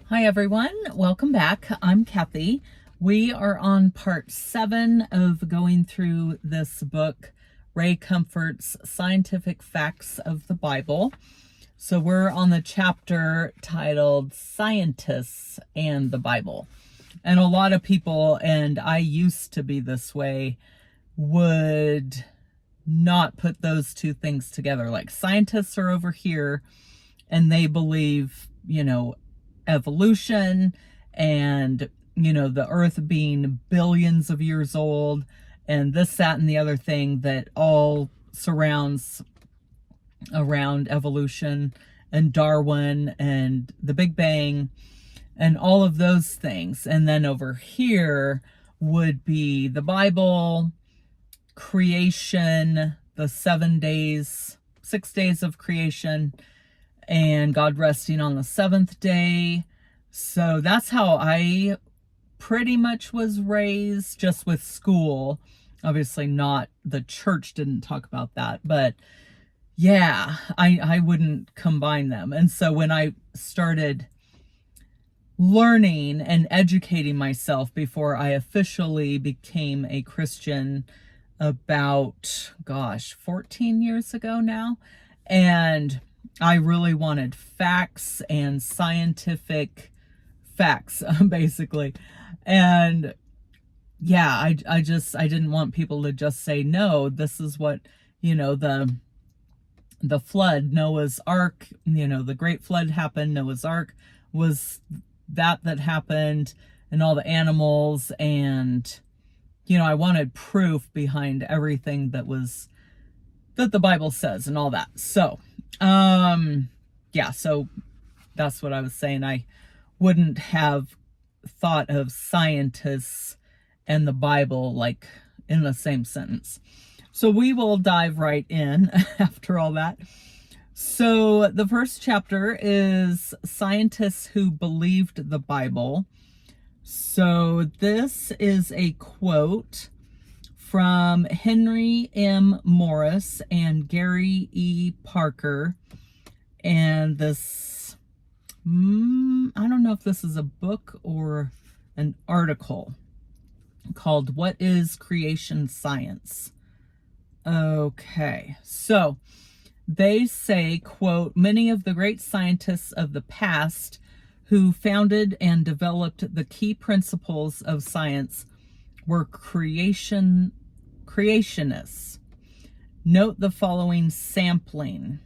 Hi everyone, welcome back. I'm Kathy. We are on part 7 of going through this book, Ray Comfort's Scientific Facts of the Bible. So we're on the chapter titled Scientists and the Bible. And a lot of people, and I used to be this way, would not put those two things together. Like, scientists are over here and they believe, evolution and, the earth being billions of years old and this, that, and the other thing that all surrounds around evolution and Darwin and the Big Bang and all of those things. And then over here would be the Bible, creation, the 6 days of creation, and God resting on the 7th day. So that's how I pretty much was raised, just with school. Obviously not, the church didn't talk about that, but yeah, I wouldn't combine them. And so when I started learning and educating myself before I officially became a Christian about, 14 years ago now, and I really wanted facts and scientific facts, basically. And yeah, I didn't want people to just say, no, this is what, the flood, Noah's Ark, the great flood happened. Noah's Ark was that happened, and all the animals. And, I wanted proof behind everything that the Bible says and all that. So, yeah, so that's what I was saying. I wouldn't have thought of scientists and the Bible like in the same sentence. So we will dive right in after all that. So the first chapter is Scientists Who Believed the Bible. So this is a quote from Henry M. Morris and Gary E. Parker. And this, I don't know if this is a book or an article called What is Creation Science? Okay, so they say, quote, many of the great scientists of the past who founded and developed the key principles of science were creationists. Note the following sampling.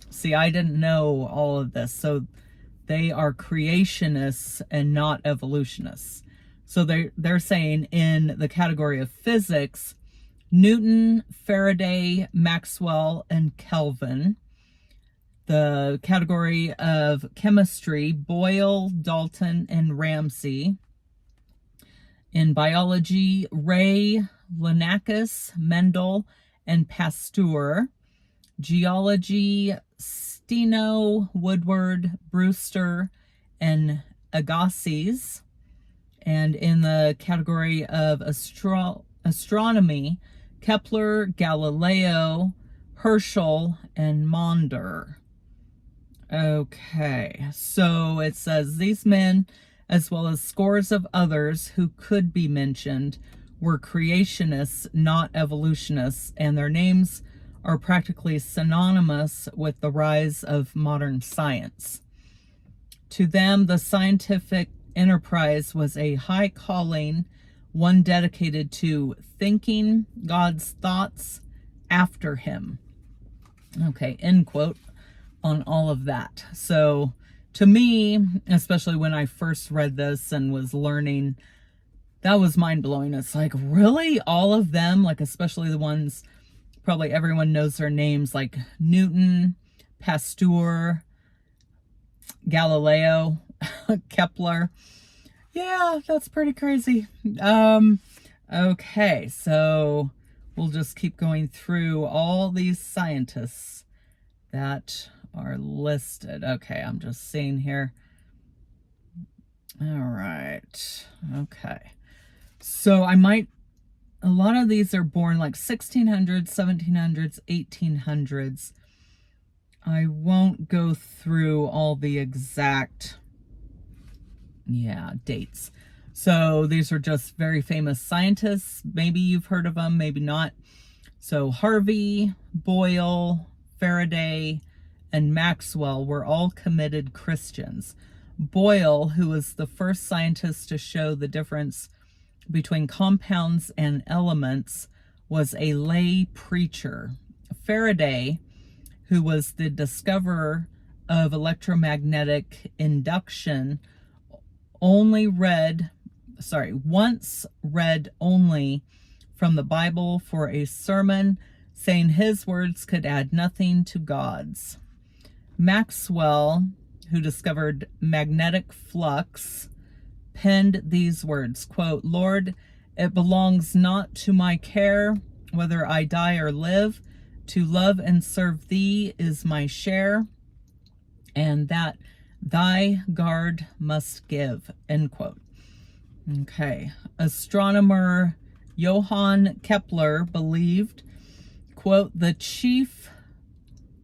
See, I didn't know all of this. So they are creationists and not evolutionists. So they're saying in the category of physics, Newton, Faraday, Maxwell, and Kelvin. The category of chemistry, Boyle, Dalton, and Ramsay. In biology, Ray, Linnaeus, Mendel, and Pasteur. Geology, Steno, Woodward, Brewster, and Agassiz. And in the category of astronomy, Kepler, Galileo, Herschel, and Maunder. Okay, so it says these men, as well as scores of others who could be mentioned, were creationists, not evolutionists, and their names are practically synonymous with the rise of modern science. To them, the scientific enterprise was a high calling, one dedicated to thinking God's thoughts after him. Okay, end quote on all of that. So to me, especially when I first read this and was learning, that was mind-blowing. It's like, really? All of them? Like, especially the ones probably everyone knows their names, like Newton, Pasteur, Galileo, Kepler. Yeah, that's pretty crazy. Okay, so we'll just keep going through all these scientists that are listed. Okay, I'm just seeing here. All right. Okay. So a lot of these are born like 1600s, 1700s, 1800s. I won't go through all the exact Yeah, dates. So these are just very famous scientists. Maybe you've heard of them, maybe not. So Harvey, Boyle, Faraday, and Maxwell were all committed Christians. Boyle, who was the first scientist to show the difference between compounds and elements, was a lay preacher. Faraday, who was the discoverer of electromagnetic induction, once read only from the Bible for a sermon, saying his words could add nothing to God's. Maxwell, who discovered magnetic flux, penned these words, quote, "Lord, it belongs not to my care whether I die or live. To love and serve thee is my share, and that thy guard must give," end quote. Okay. Astronomer Johann Kepler believed, quote, "The chief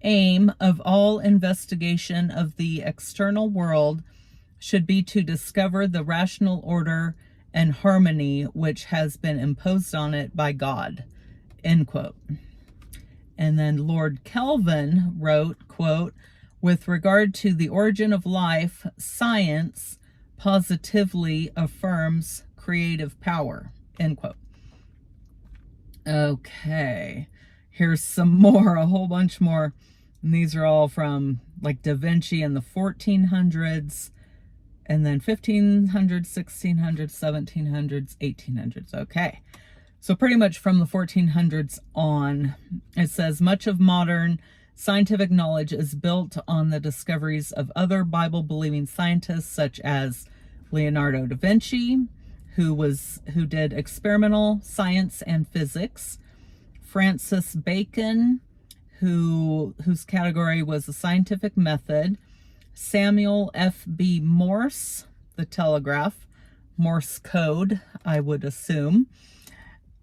aim of all investigation of the external world should be to discover the rational order and harmony which has been imposed on it by God," end quote. And then Lord Kelvin wrote, quote, "With regard to the origin of life, science positively affirms creative power," end quote. Okay, here's some more, a whole bunch more. And these are all from like Da Vinci in the 1400s, and then 1500s, 1600s, 1700s, 1800s. Okay. So pretty much from the 1400s on, it says, "Much of modern scientific knowledge is built on the discoveries of other Bible-believing scientists such as Leonardo da Vinci, who did experimental science and physics, Francis Bacon, whose category was the scientific method, Samuel F.B. Morse, the telegraph, Morse code, I would assume,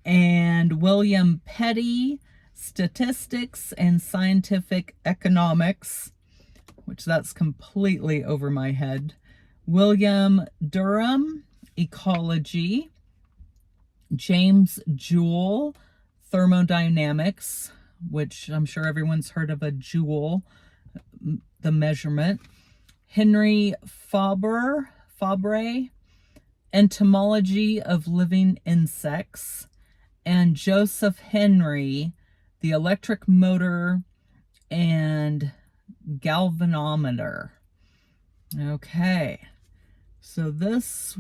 and William Petty, statistics and scientific economics, which that's completely over my head, William Durham, ecology, James Joule, thermodynamics, which I'm sure everyone's heard of a joule, the measurement, Henry Fabre, entomology of living insects, and Joseph Henry, the electric motor and galvanometer. Okay, so this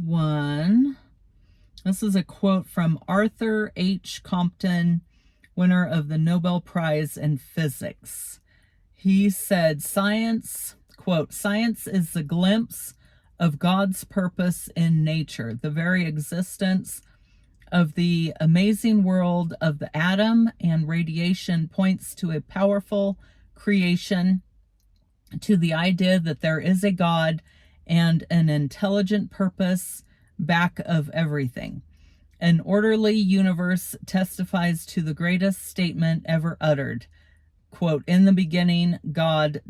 is a quote from Arthur H. Compton, winner of the Nobel Prize in Physics. He said, "Science," quote, "science is the glimpse of God's purpose in nature. The very existence of the amazing world of the atom and radiation points to a powerful creation, to the idea that there is a God and an intelligent purpose back of everything. An orderly universe testifies to the greatest statement ever uttered. Quote, in the beginning, God, ...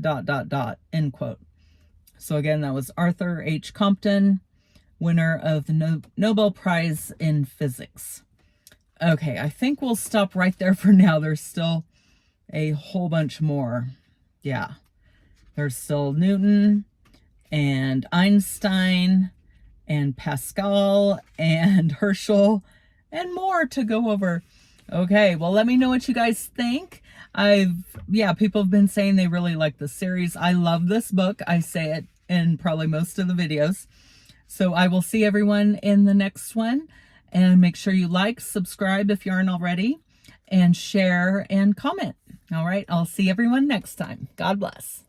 end quote." So again, that was Arthur H. Compton, winner of the Nobel Prize in Physics. Okay, I think we'll stop right there for now. There's still a whole bunch more. Yeah, there's still Newton and Einstein and Pascal and Herschel and more to go over. Okay, well, let me know what you guys think. People have been saying they really like the series. I love this book. I say it in probably most of the videos. So I will see everyone in the next one, and make sure you like, subscribe if you aren't already, and share and comment. All right, I'll see everyone next time. God bless.